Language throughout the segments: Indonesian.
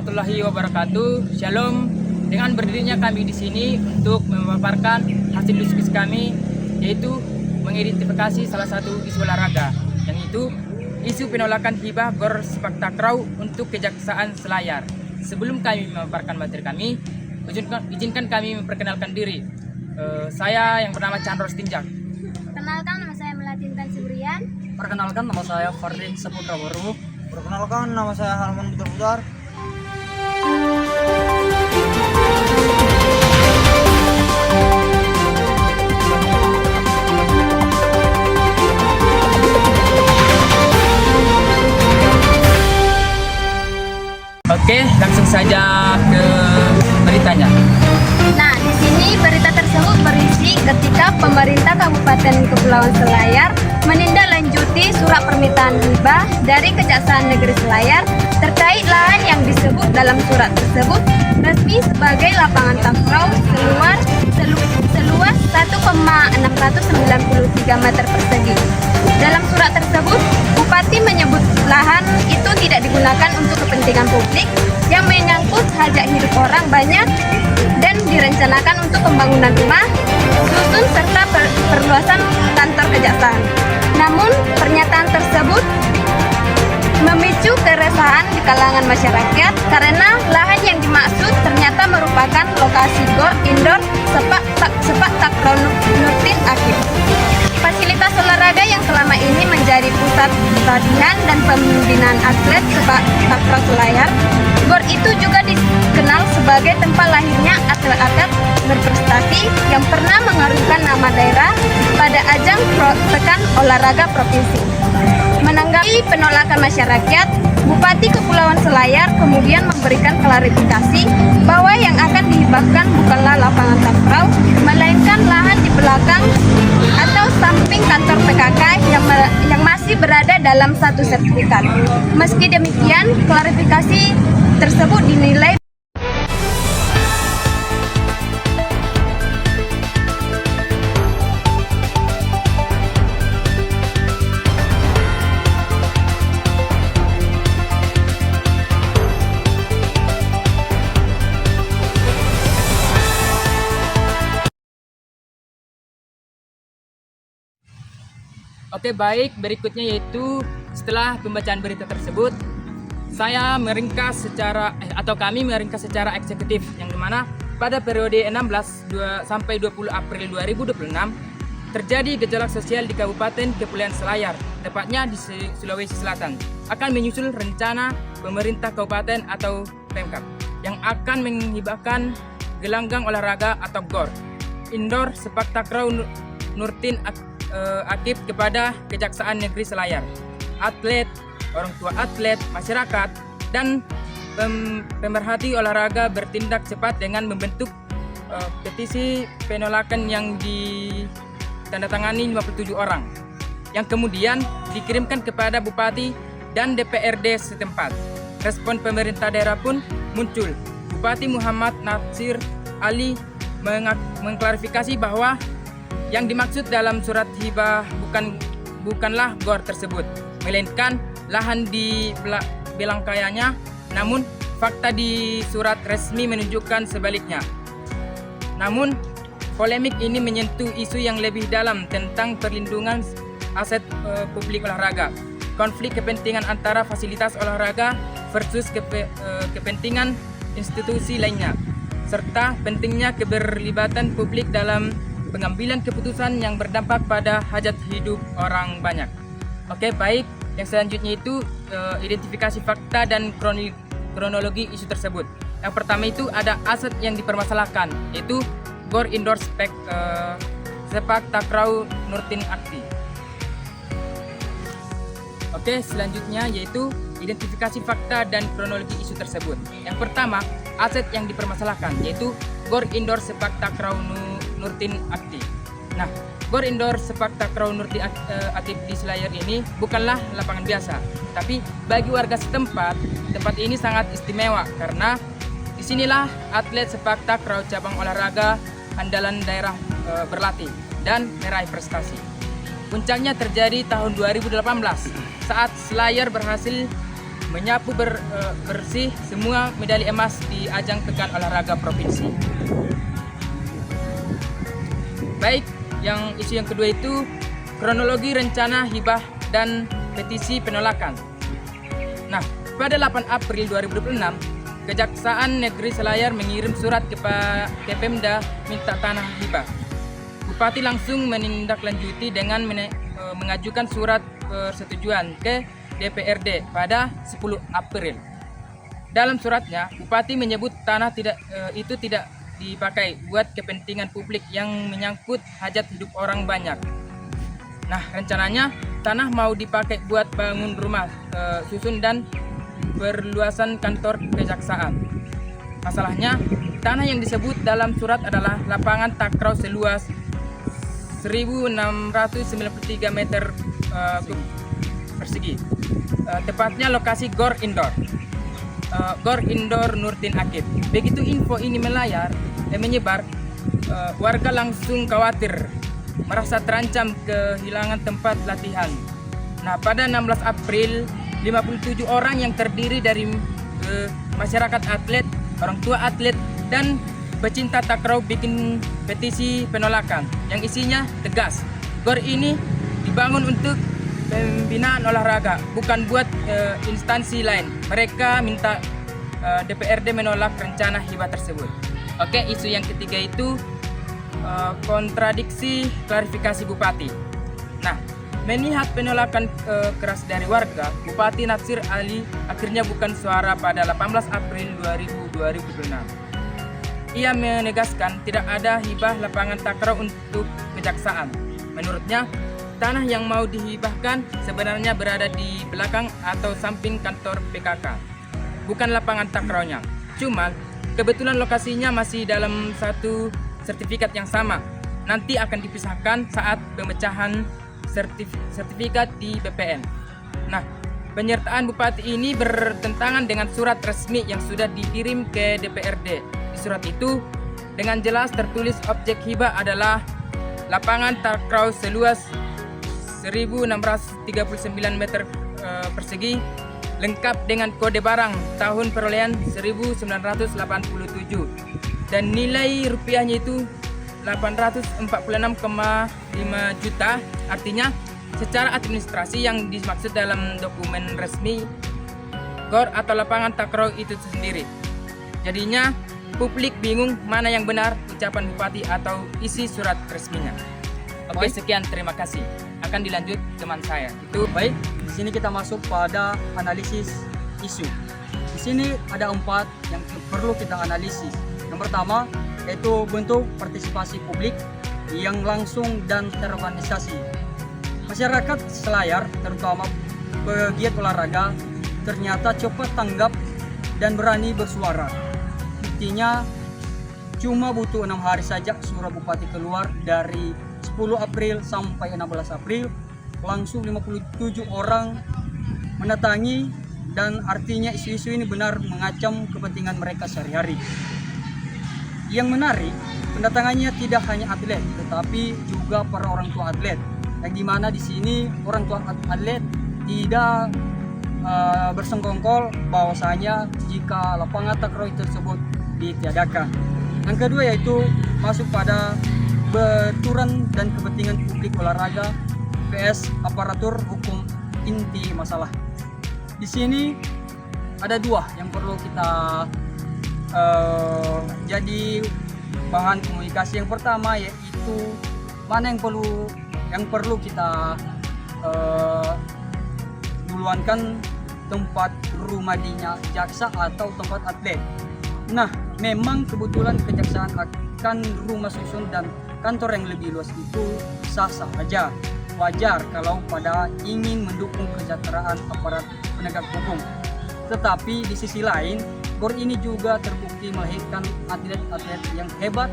warahmatullahi wabarakatuh. Shalom. Dengan berdirinya kami di sini untuk memaparkan hasil diskusi kami, yaitu mengidentifikasi salah satu isu olahraga, yang itu isu penolakan hibah GOR Sepak Takraw untuk Kejaksaan Selayar. Sebelum kami memaparkan materi kami, izinkan kami memperkenalkan diri. Saya yang bernama Chandra Stinjak. Perkenalkan, nama saya Melatin Tan Sibrian. Perkenalkan, nama saya Fardin Saputra Baru. Perkenalkan, nama saya Harman Putar. Oke, langsung saja ke beritanya. Nah, di sini berita tersebut berisi ketika pemerintah Kabupaten Kepulauan Selayar menindaklanjuti surat permintaan hibah dari Kejaksaan Negeri Selayar terkait lahan yang disebut dalam surat tersebut resmi sebagai lapangan takraw seluas 1,693 meter persegi. Dalam surat tersebut, Bupati menyebut lahan itu tidak digunakan untuk kepentingan publik yang menyangkut hajat hidup orang banyak dan direncanakan untuk pembangunan rumah, susun serta perluasan kantor kejaksaan. Namun, pernyataan tersebut memicu keresahan di kalangan masyarakat karena lahan yang dimaksud ternyata merupakan lokasi GOR Indoor Sepak Takraw Nurdin Akif. Fasilitas olahraga yang selama ini menjadi pusat latihan dan pembinaan atlet sepak takraw Selayar. GOR itu juga dikenal sebagai tempat lahirnya atlet-atlet berprestasi yang pernah mengharumkan nama daerah pada ajang pekan olahraga provinsi. Menanggapi penolakan masyarakat, Bupati Kepulauan Selayar kemudian memberikan klarifikasi bahwa yang akan dihibahkan bukanlah lapangan takraw, melainkan lahan di belakang atau samping kantor PKK yang masih berada dalam satu sertifikat. Meski demikian, klarifikasi tersebut dinilai Oke, baik, berikutnya yaitu setelah pembacaan berita tersebut, saya meringkas kami meringkas secara eksekutif, yang dimana pada periode 16 sampai 20 April 2026 terjadi gejolak sosial di Kabupaten Kepulauan Selayar, tepatnya di Sulawesi Selatan, akan menyusul rencana pemerintah kabupaten atau Pemkab yang akan menghibahkan gelanggang olahraga atau GOR Indoor Sepak Takraw Nurdin Akif kepada Kejaksaan Negeri Selayar. Atlet, orang tua atlet, masyarakat, dan pemerhati olahraga bertindak cepat dengan membentuk petisi penolakan yang ditandatangani 57 orang yang kemudian dikirimkan kepada Bupati dan DPRD setempat. Respon pemerintah daerah pun muncul. Bupati Muhammad Natsir Ali mengklarifikasi bahwa yang dimaksud dalam surat hibah bukanlah GOR tersebut, melainkan lahan di belangkayanya. Namun fakta di surat resmi menunjukkan sebaliknya. Namun polemik ini menyentuh isu yang lebih dalam tentang perlindungan aset publik olahraga, konflik kepentingan antara fasilitas olahraga versus kepentingan institusi lainnya, serta pentingnya keberlibatan publik dalam pengambilan keputusan yang berdampak pada hajat hidup orang banyak. Oke, baik. Yang selanjutnya itu identifikasi fakta dan kronologi isu tersebut. Yang pertama itu ada aset yang dipermasalahkan, yaitu GOR Indoor Sepak Takraw Nurdin Akif. Oke, selanjutnya yaitu identifikasi fakta dan kronologi isu tersebut. Yang pertama, aset yang dipermasalahkan, yaitu GOR Indoor Sepak Takraw Nurdin Akif. Nah, GOR Indoor Sepak Takraw Nurdin Akif di Selayar ini bukanlah lapangan biasa, tapi bagi warga setempat, tempat ini sangat istimewa karena disinilah atlet sepak takraw cabang olahraga andalan daerah berlatih dan meraih prestasi. Puncaknya terjadi tahun 2018 saat Selayar berhasil menyapu bersih semua medali emas di ajang pekan olahraga provinsi. Baik, isu yang kedua itu kronologi rencana hibah dan petisi penolakan. Nah, pada 8 April 2026, Kejaksaan Negeri Selayar mengirim surat ke Pemda minta tanah hibah. Bupati langsung menindaklanjuti dengan mengajukan surat persetujuan ke DPRD pada 10 April. Dalam suratnya, Bupati menyebut tanah itu tidak dipakai buat kepentingan publik yang menyangkut hajat hidup orang banyak. Nah, rencananya tanah mau dipakai buat bangun rumah susun dan perluasan kantor kejaksaan. Masalahnya, tanah yang disebut dalam surat adalah lapangan takraw seluas 1.693 meter persegi. Tepatnya lokasi Gor Indoor Nurdin Akib. Begitu info ini menyebar, warga langsung khawatir, merasa terancam kehilangan tempat latihan. Nah, pada 16 April, 57 orang yang terdiri dari masyarakat atlet, orang tua atlet, dan pecinta takraw bikin petisi penolakan yang isinya tegas. Gor ini dibangun untuk pembinaan olahraga, bukan buat instansi lain. Mereka minta DPRD menolak rencana hibah tersebut. Oke, isu yang ketiga itu kontradiksi klarifikasi Bupati. Nah, melihat penolakan keras dari warga, Bupati Natsir Ali akhirnya bukan suara pada 18 April 2026. Ia menegaskan tidak ada hibah lapangan takraw untuk kejaksaan. Menurutnya, tanah yang mau dihibahkan sebenarnya berada di belakang atau samping kantor PKK, bukan lapangan takrawnya. Cuma kebetulan lokasinya masih dalam satu sertifikat yang sama. Nanti akan dipisahkan saat pemecahan sertifikat di BPN. Nah, penyertaan Bupati ini bertentangan dengan surat resmi yang sudah dikirim ke DPRD. Di surat itu dengan jelas tertulis objek hibah adalah lapangan takraw seluas 1.639 meter persegi lengkap dengan kode barang tahun perolehan 1987 dan nilai rupiahnya itu 846,5 juta. Artinya secara administrasi yang dimaksud dalam dokumen resmi GOR atau lapangan takraw itu sendiri. Jadinya publik bingung mana yang benar ucapan Bupati atau isi surat resminya. Oke, sekian, terima kasih. Akan dilanjut teman saya. Itu baik. Di sini kita masuk pada analisis isu. Di sini ada 4 yang perlu kita analisis. Yang pertama yaitu bentuk partisipasi publik yang langsung dan terorganisasi. Masyarakat Selayar, terutama pegiat olahraga, ternyata cepat tanggap dan berani bersuara. Buktinya cuma butuh 6 hari saja surat Bupati keluar. Dari 10 April sampai 16 April langsung 57 orang mendatangi, dan artinya isu-isu ini benar mengancam kepentingan mereka sehari-hari. Yang menarik, pendatangannya tidak hanya atlet tetapi juga para orang tua atlet, yang dimana di sini orang tua atlet tidak bersengkongkol bahwasanya jika lapangan takraw tersebut ditiadakan. Yang kedua yaitu masuk pada benturan dan kepentingan publik olahraga vs aparatur hukum inti masalah. Di sini ada 2 yang perlu kita jadi bahan komunikasi. Yang pertama yaitu mana yang perlu kita duluankan, tempat rumah dinas jaksa atau tempat atlet. Nah, memang kebetulan kejaksaan akan rumah susun dan kantor yang lebih luas itu sah-sah saja, wajar kalau pada ingin mendukung kesejahteraan aparat penegak hukum. Tetapi di sisi lain, GOR ini juga terbukti melahirkan atlet-atlet yang hebat,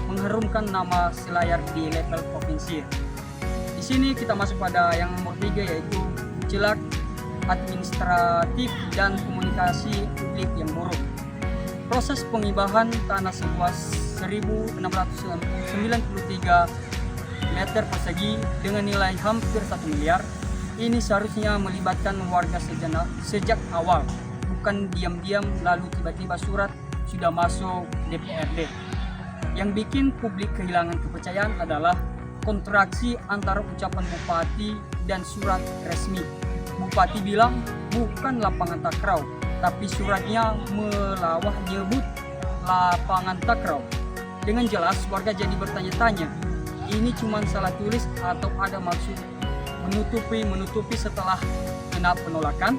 mengharumkan nama Selayar di level provinsi. Di sini kita masuk pada yang nomor 3 yaitu celak administratif dan komunikasi publik yang buruk. Proses pengibahan tanah seluas 1.693 meter persegi dengan nilai hampir 1 miliar ini seharusnya melibatkan warga sejak awal, bukan diam-diam lalu tiba-tiba surat sudah masuk DPRD. Yang bikin publik kehilangan kepercayaan adalah kontraksi antara ucapan bupati dan surat resmi. Bupati bilang bukan lapangan takraw, tapi suratnya melawah nyebut lapangan takraw. Dengan jelas warga jadi bertanya-tanya, ini cuma salah tulis atau ada maksud menutupi setelah kena penolakan.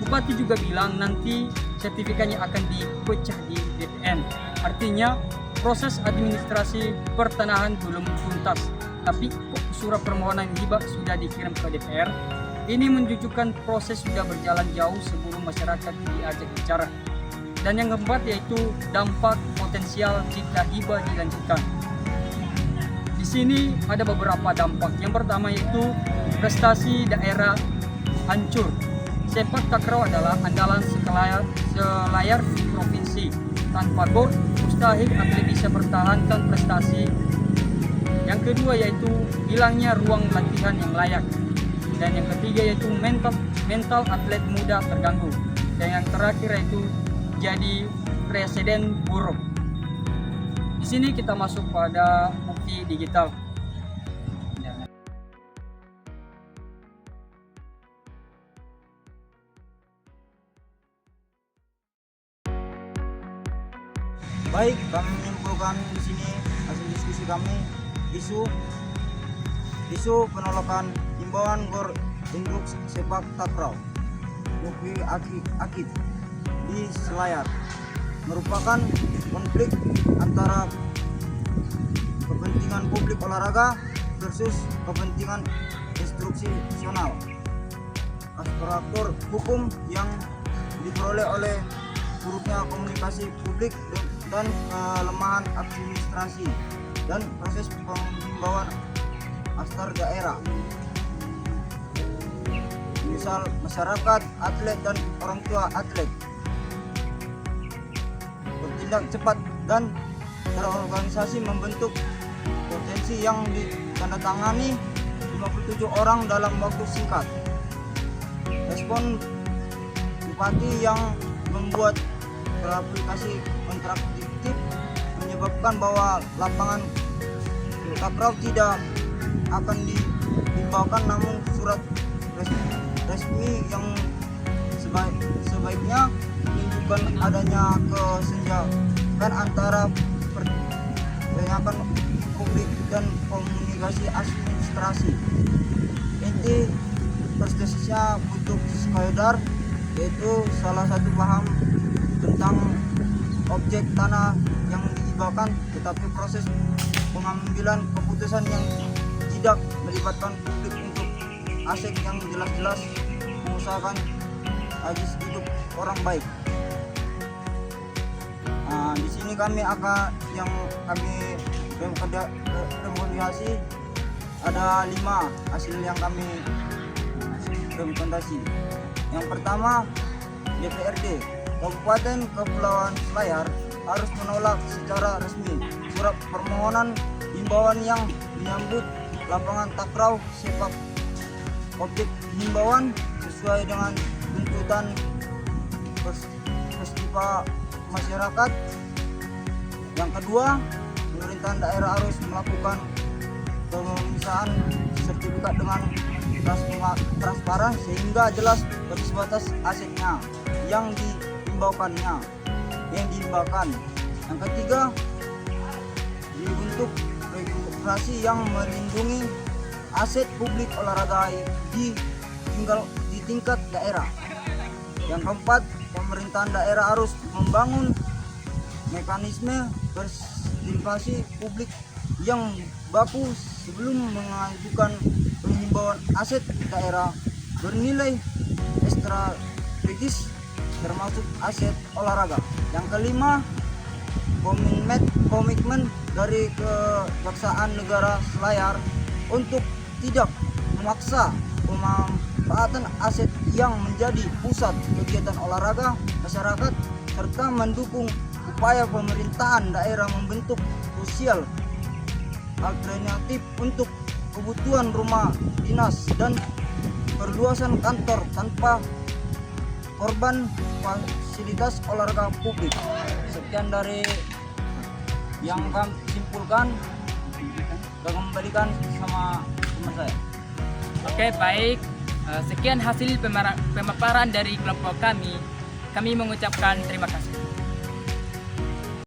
Bupati juga bilang nanti sertifikatnya akan dipecah di DPN. Artinya proses administrasi pertanahan belum tuntas, tapi kok surat permohonan hibah sudah dikirim ke DPR. Ini menunjukkan proses sudah berjalan jauh sebelum masyarakat diajak bicara. Dan yang keempat yaitu dampak potensial jika hibah dilanjutkan. Di sini ada beberapa dampak. Yang pertama yaitu prestasi daerah hancur. Sepak takraw adalah andalan selayar provinsi. Tanpa gol, mustahil atlet bisa pertahankan prestasi. Yang kedua yaitu hilangnya ruang latihan yang layak. Dan yang ketiga yaitu mental atlet muda terganggu. Dan yang terakhir yaitu jadi presiden buruk. Di sini kita masuk pada bukti digital. Baik, kami menyimpulkan di sini hasil diskusi kami isu penolakan himbauan gor induk sepak takraw Lutfi Akid di Selayar merupakan konflik antara kepentingan publik olahraga versus kepentingan institusional. Faktor hukum yang diperoleh oleh buruknya komunikasi publik dan kelemahan administrasi dan proses penghimbauan antar daerah. Misal masyarakat, atlet dan orang tua atlet bertindak cepat dan terorganisasi membentuk potensi yang ditandatangani 57 orang dalam waktu singkat. Respon bupati yang membuat aplikasi kontradiktif menyebabkan bahwa lapangan takraw tidak akan dihimbaukan, namun surat resmi yang sebaiknya menunjukkan adanya kesenjangan antara penyampaian publik dan komunikasi administrasi. Inti persisnya butuh sekedar, yaitu salah satu paham tentang objek tanah yang dihibahkan, tetapi proses pengambilan keputusan yang tidak melibatkan publik untuk aset yang jelas-jelas mengusahakan ajis hidup orang baik. Di sini kami rekomendasi ada 5 hasil yang kami rekomendasi. Yang pertama, DPRD Kabupaten Kepulauan Selayar harus menolak secara resmi surat permohonan himbauan yang menyambut lapangan takraw sepak. Objek himbauan sesuai dengan tuntutan perspektif masyarakat. Yang kedua, pemerintahan daerah harus melakukan pemisahan sertifikat dengan transparan sehingga jelas batas asetnya yang dihimbaukan. Yang ketiga, dibentuk regulasi yang melindungi aset publik olahraga di tingkat daerah. Yang keempat, pemerintahan daerah harus membangun mekanisme partisipasi publik yang baku sebelum mengajukan penghimbauan aset daerah bernilai strategis termasuk aset olahraga. Yang kelima, komitmen dari Kejaksaan Negara Selayar untuk tidak memaksa pemanfaatan aset yang menjadi pusat kegiatan olahraga masyarakat serta mendukung upaya pemerintahan daerah membentuk sosial alternatif untuk kebutuhan rumah dinas dan perluasan kantor tanpa korban fasilitas olahraga publik. Sekian dari yang kami simpulkan dan kembalikan sama teman saya. Oke, baik. Sekian hasil pemaparan dari kelompok kami. Kami mengucapkan terima kasih.